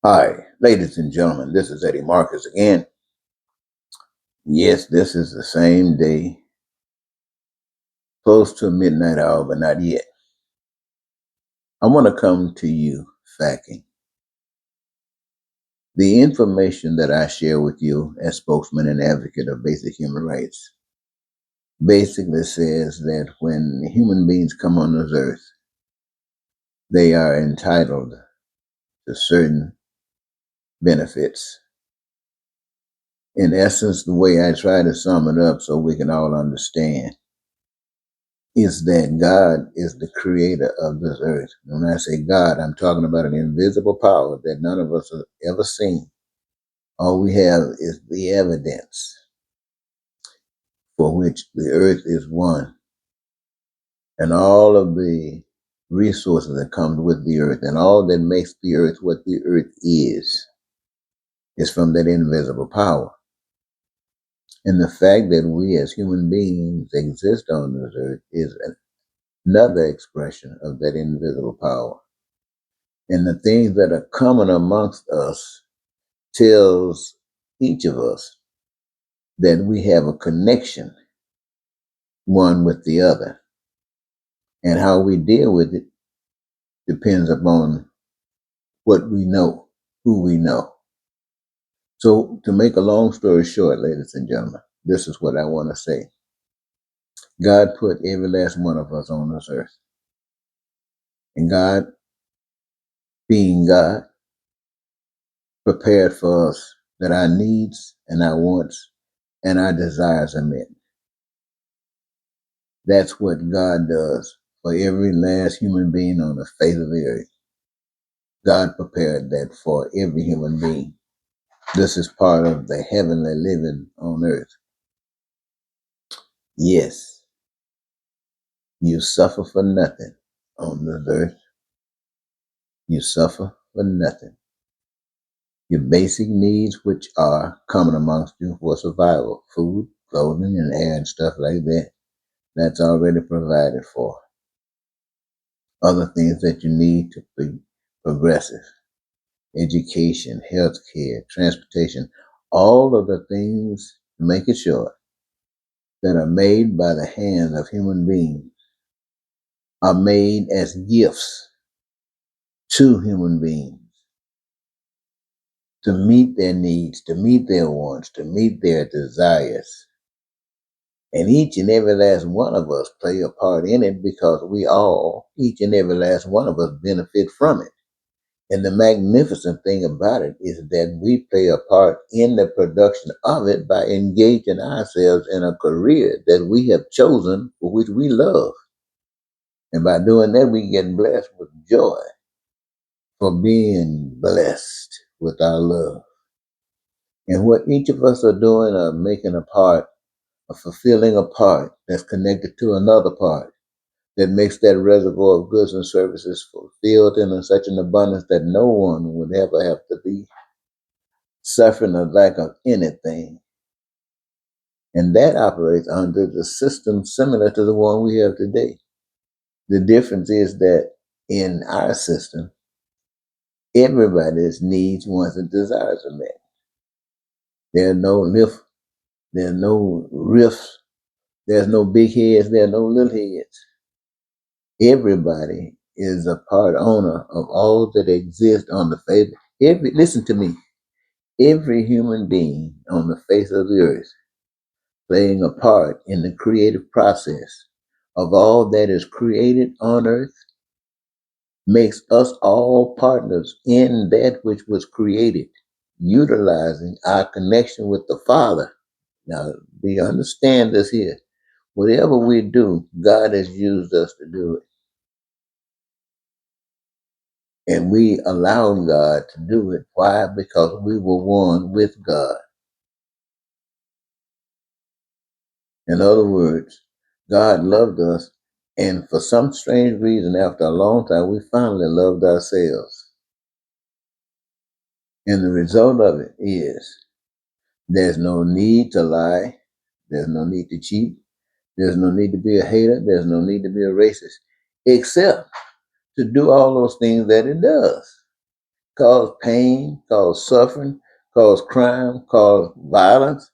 Hi, ladies and gentlemen, this is Eddie Marcus again. Yes, this is the same day, close to midnight hour, but not yet. I want to come to you facting. The information that I share with you as spokesman and advocate of basic human rights basically says that when human beings come on this earth, they are entitled to certain benefits. In essence, the way I try to sum it up so we can all understand is that God is the creator of this earth. When I say God, I'm talking about an invisible power that none of us have ever seen. All we have is the evidence for which the earth is one, and all of the resources that come with the earth, and all that makes the earth what the earth is from that invisible power. And the fact that we as human beings exist on this earth is another expression of that invisible power. And the things that are common amongst us tells each of us that we have a connection one with the other. And how we deal with it depends upon what we know, who we know. So to make a long story short, ladies and gentlemen, this is what I want to say. God put every last one of us on this earth. And God, being God, prepared for us that our needs and our wants and our desires are met. That's what God does for every last human being on the face of the earth. God prepared that for every human being. This is part of the heavenly living on earth. Yes, you suffer for nothing on this earth. You suffer for nothing. Your basic needs, which are common amongst you for survival, food, clothing, and air and stuff like that, that's already provided for. Other things that you need to be progressive: education, healthcare, transportation, all of the things, to make it short, that are made by the hands of human beings are made as gifts to human beings to meet their needs, to meet their wants, to meet their desires. And each and every last one of us play a part in it because we all, each and every last one of us, benefit from it. And the magnificent thing about it is that we play a part in the production of it by engaging ourselves in a career that we have chosen, for which we love. And by doing that, we get blessed with joy for being blessed with our love. And what each of us are doing are making a part, or fulfilling a part that's connected to another part that makes that reservoir of goods and services fulfilled in such an abundance that no one would ever have to be suffering a lack of anything. And that operates under the system similar to the one we have today. The difference is that in our system, everybody's needs, wants, and desires are met. There are no there are no rifts, there's no big heads, there are no little heads. Everybody is a part owner of all that exists on the face. Listen to me. Every human being on the face of the earth playing a part in the creative process of all that is created on earth makes us all partners in that which was created, utilizing our connection with the Father. Now, do you understand this here? Whatever we do, God has used us to do it. And we allowed God to do it. Why? Because we were one with God. In other words, God loved us, and for some strange reason, after a long time, we finally loved ourselves. And the result of it is there's no need to lie, there's no need to cheat, there's no need to be a hater, there's no need to be a racist, except to do all those things that it does. cause pain, cause suffering, cause crime, cause violence,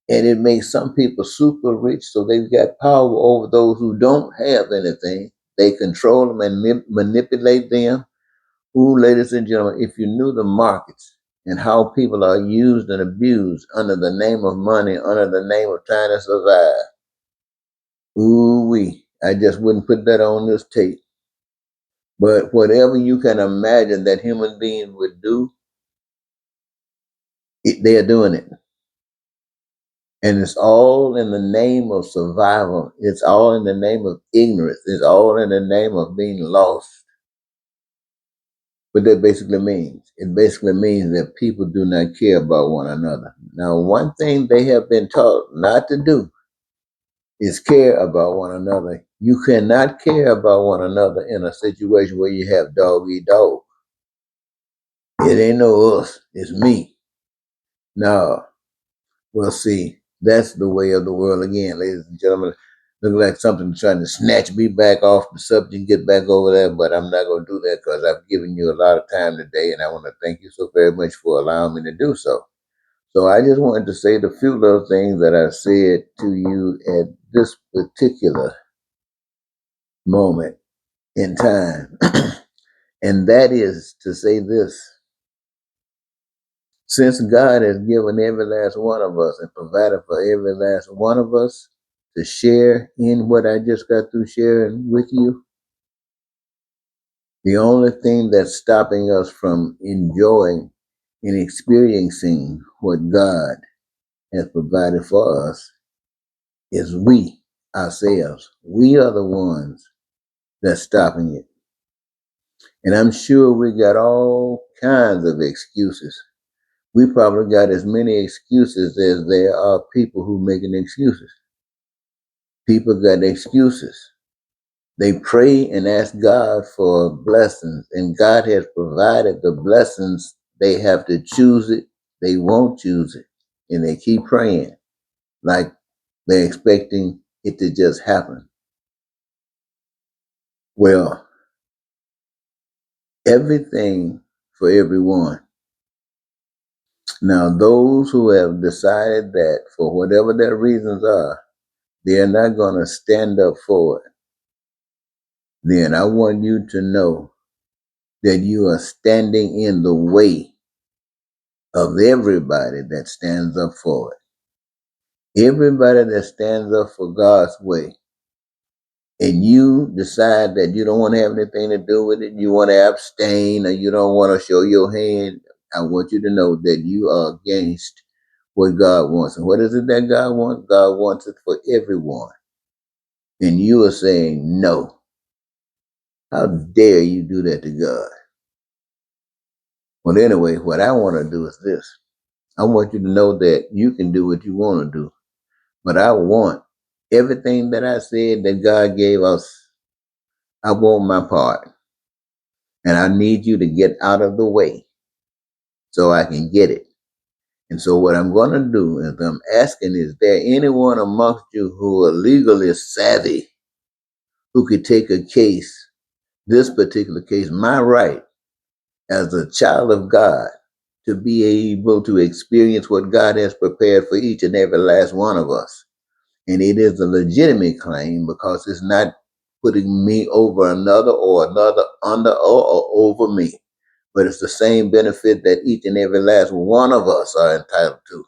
and it makes some people super rich, so they've got power over those who don't have anything. They control them and manipulate them. Ooh, ladies and gentlemen, if you knew the markets and how people are used and abused under the name of money, under the name of trying to survive, ooh wee, I just wouldn't put that on this tape. But whatever you can imagine that human beings would do, they're doing it. And it's all in the name of survival. It's all in the name of ignorance. It's all in the name of being lost. What that basically means. It basically means that people do not care about one another. Now, one thing they have been taught not to do is care about one another. You cannot care about one another in a situation where you have dog eat dog. It ain't no us, it's me. No, well, see, that's the way of the world again, ladies and gentlemen. Look like something trying to snatch me back off the subject and get back over there, but I'm not going to do that because I've given you a lot of time today, and I want to thank you so very much for allowing me to do so. So I just wanted to say the few little things that I said to you at this particular moment in time, and that is to say this. Since God has given every last one of us and provided for every last one of us to share in what I just got through sharing with you, the only thing that's stopping us from enjoying and experiencing what God has provided for us is we ourselves. We are the ones that's stopping it. And I'm sure we got all kinds of excuses. We probably got as many excuses as there are people who making excuses. People got excuses. They pray and ask God for blessings, and God has provided the blessings. They have to choose it. They won't choose it, and they keep praying like they're expecting it to just happen. Well, everything for everyone. Now, those who have decided that for whatever their reasons are, they're not going to stand up for it, then I want you to know that you are standing in the way of everybody that stands up for it. Everybody that stands up for God's way, and you decide that you don't want to have anything to do with it, you want to abstain, or you don't want to show your hand, I want you to know that you are against what God wants. And what is it that God wants? God wants it for everyone. And you are saying no. How dare you do that to God? Well, anyway, what I want to do is this. I want you to know that you can do what you want to do. But I want everything that I said that God gave us, I want my part. And I need you to get out of the way so I can get it. And so what I'm going to do is I'm asking, is there anyone amongst you who are legally savvy, who could take a case, this particular case, my right as a child of God, to be able to experience what God has prepared for each and every last one of us? And it is a legitimate claim because it's not putting me over another or another under or over me. But it's the same benefit that each and every last one of us are entitled to.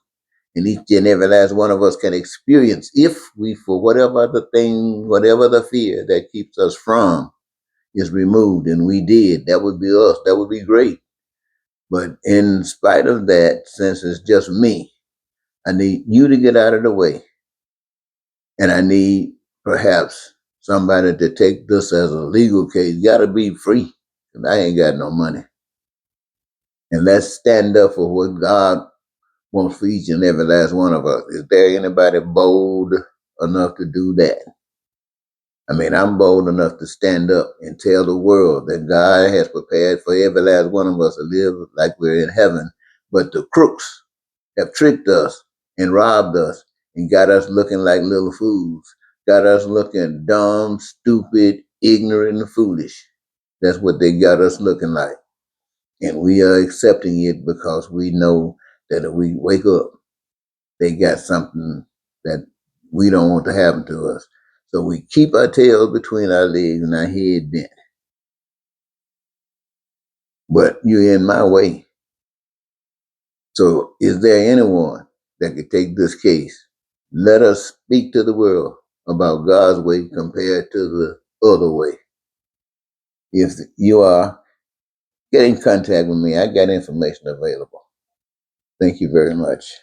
And each and every last one of us can experience if we, for whatever the thing, whatever the fear that keeps us from is removed. And we did. That would be us. That would be great. But in spite of that, since it's just me, I need you to get out of the way. And I need perhaps somebody to take this as a legal case. You gotta be free. I ain't got no money. And let's stand up for what God wants for each and every last one of us. Is there anybody bold enough to do that? I mean, I'm bold enough to stand up and tell the world that God has prepared for every last one of us to live like we're in heaven. But the crooks have tricked us and robbed us and got us looking like little fools, got us looking dumb, stupid, ignorant, and foolish. That's what they got us looking like. And we are accepting it because we know that if we wake up, they got something that we don't want to happen to us. So we keep our tails between our legs and our head bent. But you're in my way. So is there anyone that could take this case? Let us speak to the world about God's way compared to the other way. If you are, get in contact with me. I got information available. Thank you very much.